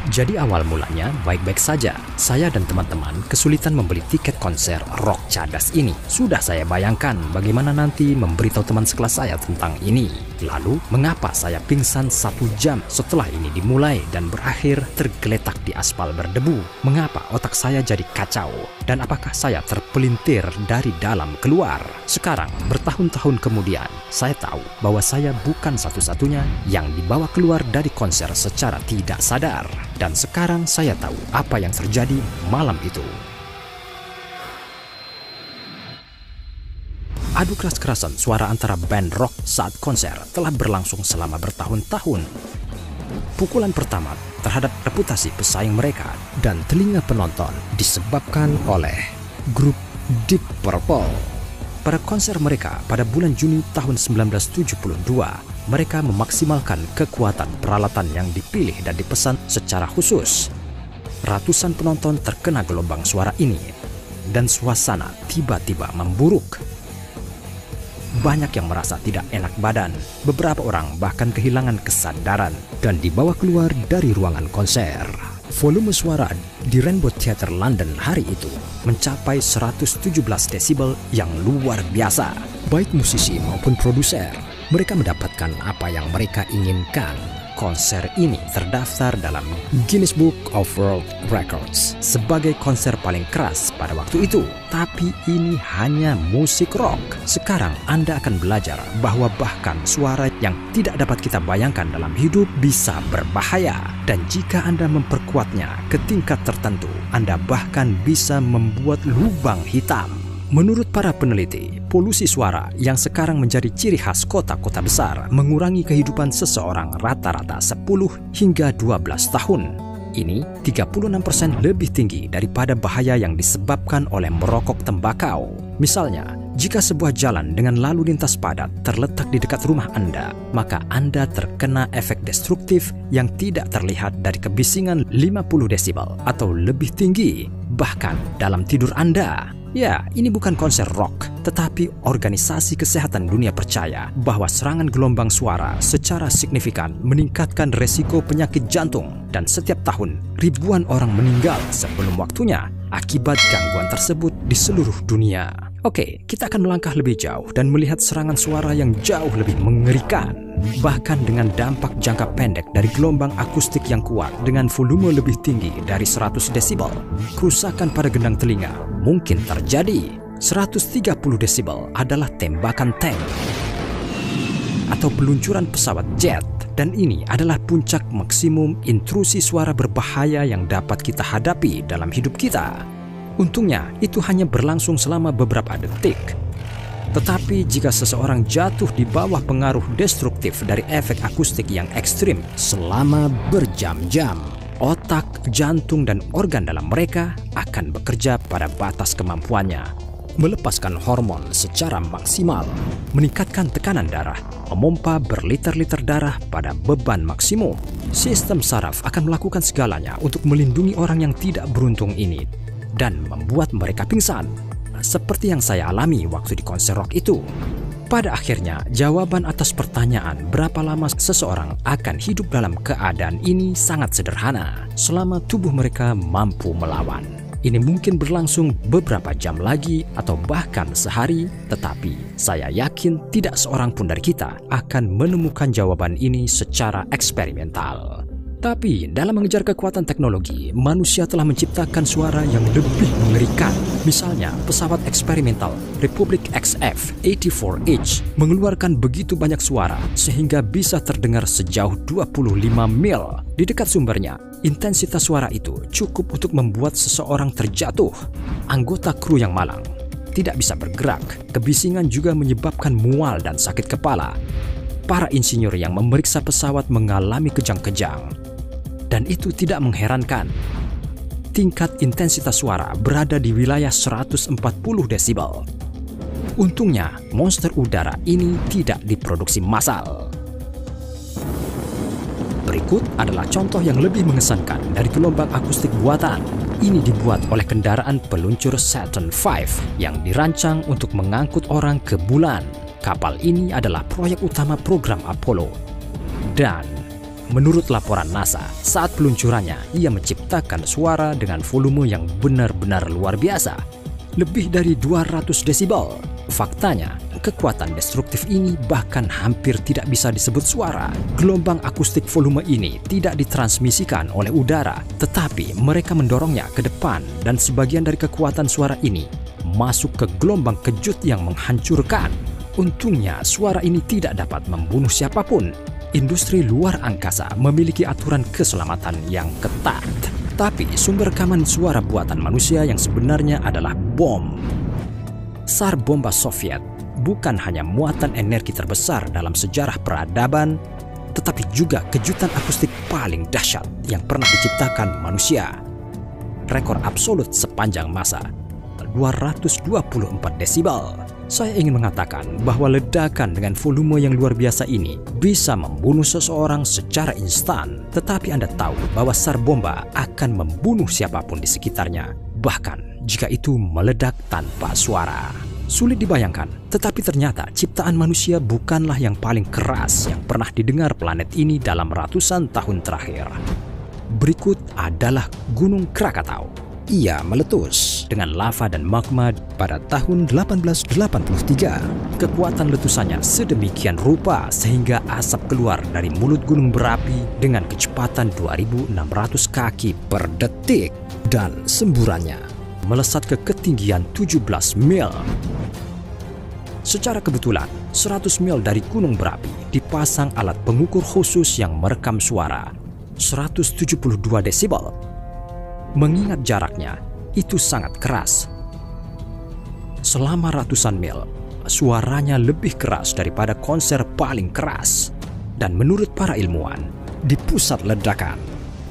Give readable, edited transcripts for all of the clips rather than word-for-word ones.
Jadi awal mulanya baik-baik saja. Saya dan teman-teman kesulitan membeli tiket konser rock cadas ini. Sudah saya bayangkan bagaimana nanti memberitahu teman sekelas saya tentang ini. Lalu, mengapa saya pingsan 1 jam setelah ini dimulai dan berakhir tergeletak di aspal berdebu? Mengapa otak saya jadi kacau? Dan apakah saya terpelintir dari dalam keluar? Sekarang, bertahun-tahun kemudian, saya tahu bahwa saya bukan satu-satunya yang dibawa keluar dari konser secara tidak sadar. Dan sekarang saya tahu apa yang terjadi malam itu. Adu keras-kerasan suara antara band rock saat konser telah berlangsung selama bertahun-tahun. Pukulan pertama terhadap reputasi pesaing mereka dan telinga penonton disebabkan oleh grup Deep Purple. Pada konser mereka pada bulan Juni tahun 1972, mereka memaksimalkan kekuatan peralatan yang dipilih dan dipesan secara khusus. Ratusan penonton terkena gelombang suara ini dan suasana tiba-tiba memburuk. Banyak yang merasa tidak enak badan, beberapa orang bahkan kehilangan kesadaran dan dibawa keluar dari ruangan konser. Volume suara di Rainbow Theatre London hari itu mencapai 117 desibel yang luar biasa. Baik musisi maupun produser, mereka mendapatkan apa yang mereka inginkan. Konser ini terdaftar dalam Guinness Book of World Records sebagai konser paling keras pada waktu itu. Tapi ini hanya musik rock. Sekarang Anda akan belajar bahwa bahkan suara yang tidak dapat kita bayangkan dalam hidup bisa berbahaya. Dan jika Anda memperkuatnya ke tingkat tertentu, Anda bahkan bisa membuat lubang hitam. Menurut para peneliti, polusi suara yang sekarang menjadi ciri khas kota-kota besar mengurangi kehidupan seseorang rata-rata 10 hingga 12 tahun. Ini 36% lebih tinggi daripada bahaya yang disebabkan oleh merokok tembakau. Misalnya, jika sebuah jalan dengan lalu lintas padat terletak di dekat rumah Anda, maka Anda terkena efek destruktif yang tidak terlihat dari kebisingan 50 desibel atau lebih tinggi, bahkan dalam tidur Anda. Ya, ini bukan konser rock, tetapi Organisasi Kesehatan Dunia percaya bahwa serangan gelombang suara secara signifikan meningkatkan resiko penyakit jantung dan setiap tahun ribuan orang meninggal sebelum waktunya akibat gangguan tersebut di seluruh dunia. Oke, kita akan melangkah lebih jauh dan melihat serangan suara yang jauh lebih mengerikan. Bahkan dengan dampak jangka pendek dari gelombang akustik yang kuat dengan volume lebih tinggi dari 100 desibel, kerusakan pada gendang telinga mungkin terjadi. 130 desibel adalah tembakan tank atau peluncuran pesawat jet, dan ini adalah puncak maksimum intrusi suara berbahaya yang dapat kita hadapi dalam hidup kita. Untungnya, itu hanya berlangsung selama beberapa detik. Tetapi jika seseorang jatuh di bawah pengaruh destruktif dari efek akustik yang ekstrim selama berjam-jam, otak, jantung, dan organ dalam mereka akan bekerja pada batas kemampuannya, melepaskan hormon secara maksimal, meningkatkan tekanan darah, memompa berliter-liter darah pada beban maksimum. Sistem saraf akan melakukan segalanya untuk melindungi orang yang tidak beruntung ini dan membuat mereka pingsan, seperti yang saya alami waktu di konser rock itu. Pada akhirnya, jawaban atas pertanyaan berapa lama seseorang akan hidup dalam keadaan ini sangat sederhana, selama tubuh mereka mampu melawan. Ini mungkin berlangsung beberapa jam lagi atau bahkan sehari, tetapi saya yakin tidak seorang pun dari kita akan menemukan jawaban ini secara eksperimental. Tapi dalam mengejar kekuatan teknologi, manusia telah menciptakan suara yang lebih mengerikan. Misalnya, pesawat eksperimental Republic XF-84H mengeluarkan begitu banyak suara sehingga bisa terdengar sejauh 25 mil. Di dekat sumbernya, intensitas suara itu cukup untuk membuat seseorang terjatuh. Anggota kru yang malang tidak bisa bergerak. Kebisingan juga menyebabkan mual dan sakit kepala. Para insinyur yang memeriksa pesawat mengalami kejang-kejang. Dan itu tidak mengherankan. Tingkat intensitas suara berada di wilayah 140 desibel. Untungnya, monster udara ini tidak diproduksi massal. Berikut adalah contoh yang lebih mengesankan dari gelombang akustik buatan. Ini dibuat oleh kendaraan peluncur Saturn V yang dirancang untuk mengangkut orang ke bulan. Kapal ini adalah proyek utama program Apollo. Dan Menurut laporan NASA, saat peluncurannya, ia menciptakan suara dengan volume yang benar-benar luar biasa, lebih dari 200 desibel. Faktanya, kekuatan destruktif ini bahkan hampir tidak bisa disebut suara. Gelombang akustik volume ini tidak ditransmisikan oleh udara, tetapi mereka mendorongnya ke depan dan sebagian dari kekuatan suara ini masuk ke gelombang kejut yang menghancurkan. Untungnya, suara ini tidak dapat membunuh siapapun. Industri luar angkasa memiliki aturan keselamatan yang ketat. Tapi sumber rekaman suara buatan manusia yang sebenarnya adalah bom. SAR bomba Soviet bukan hanya muatan energi terbesar dalam sejarah peradaban, tetapi juga kejutan akustik paling dahsyat yang pernah diciptakan manusia. Rekor absolut sepanjang masa, 224 desibel. Saya ingin mengatakan bahwa ledakan dengan volume yang luar biasa ini bisa membunuh seseorang secara instan. Tetapi Anda tahu bahwa SAR bomba akan membunuh siapapun di sekitarnya, bahkan jika itu meledak tanpa suara. Sulit dibayangkan, tetapi ternyata ciptaan manusia bukanlah yang paling keras yang pernah didengar planet ini dalam ratusan tahun terakhir. Berikut adalah Gunung Krakatau. Ia meletus dengan lava dan magma pada tahun 1883. Kekuatan letusannya sedemikian rupa sehingga asap keluar dari mulut gunung berapi dengan kecepatan 2.600 kaki per detik. Dan semburannya melesat ke ketinggian 17 mil. Secara kebetulan, 100 mil dari gunung berapi dipasang alat pengukur khusus yang merekam suara 172 desibel. Mengingat jaraknya, itu sangat keras. Selama ratusan mil, suaranya lebih keras daripada konser paling keras. Dan menurut para ilmuwan, di pusat ledakan,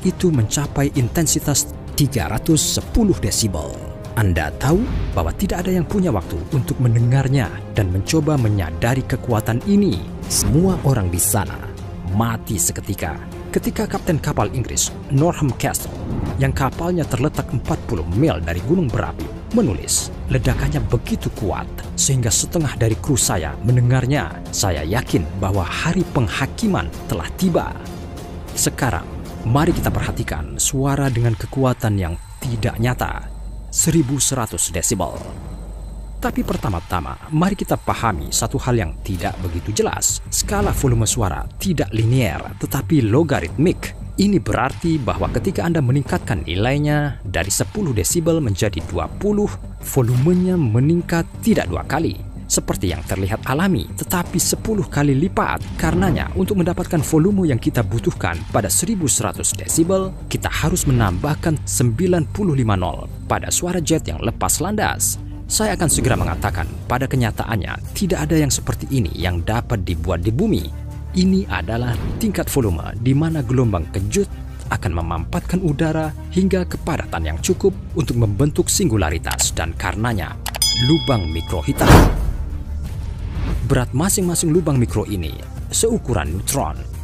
itu mencapai intensitas 310 desibel. Anda tahu bahwa tidak ada yang punya waktu untuk mendengarnya dan mencoba menyadari kekuatan ini. Semua orang di sana mati seketika ketika kapten kapal Inggris Norham Castle yang kapalnya terletak 40 mil dari gunung berapi menulis, ledakannya begitu kuat sehingga setengah dari kru saya mendengarnya. Saya yakin bahwa hari penghakiman telah tiba. Sekarang, mari kita perhatikan suara dengan kekuatan yang tidak nyata, 1100 desibel. Tapi pertama-tama, mari kita pahami satu hal yang tidak begitu jelas. Skala volume suara tidak linier, tetapi logaritmik. Ini berarti bahwa ketika Anda meningkatkan nilainya dari 10 desibel menjadi 20, volumenya meningkat tidak 2 kali, seperti yang terlihat alami, tetapi 10 kali lipat. Karenanya, untuk mendapatkan volume yang kita butuhkan pada 1100 desibel, kita harus menambahkan 95 nol pada suara jet yang lepas landas. Saya akan segera mengatakan, pada kenyataannya tidak ada yang seperti ini yang dapat dibuat di bumi. Ini adalah tingkat volume di mana gelombang kejut akan memampatkan udara hingga kepadatan yang cukup untuk membentuk singularitas dan karenanya lubang mikro hitam. Berat masing-masing lubang mikro ini seukuran neutron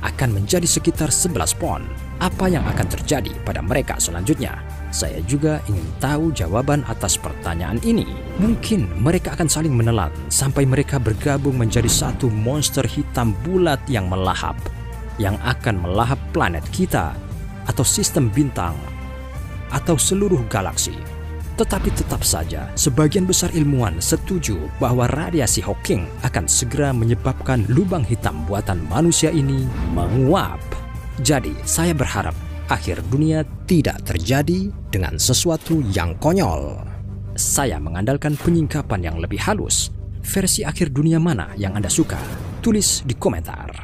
akan menjadi sekitar 11 pon. Apa yang akan terjadi pada mereka selanjutnya? Saya juga ingin tahu jawaban atas pertanyaan ini. Mungkin mereka akan saling menelan sampai mereka bergabung menjadi satu monster hitam bulat yang melahap, yang akan melahap planet kita, atau sistem bintang, atau seluruh galaksi. Tetapi tetap saja, sebagian besar ilmuwan setuju bahwa radiasi Hawking akan segera menyebabkan lubang hitam buatan manusia ini menguap. Jadi, saya berharap akhir dunia tidak terjadi dengan sesuatu yang konyol. Saya mengandalkan penyingkapan yang lebih halus. Versi akhir dunia mana yang Anda suka? Tulis di komentar.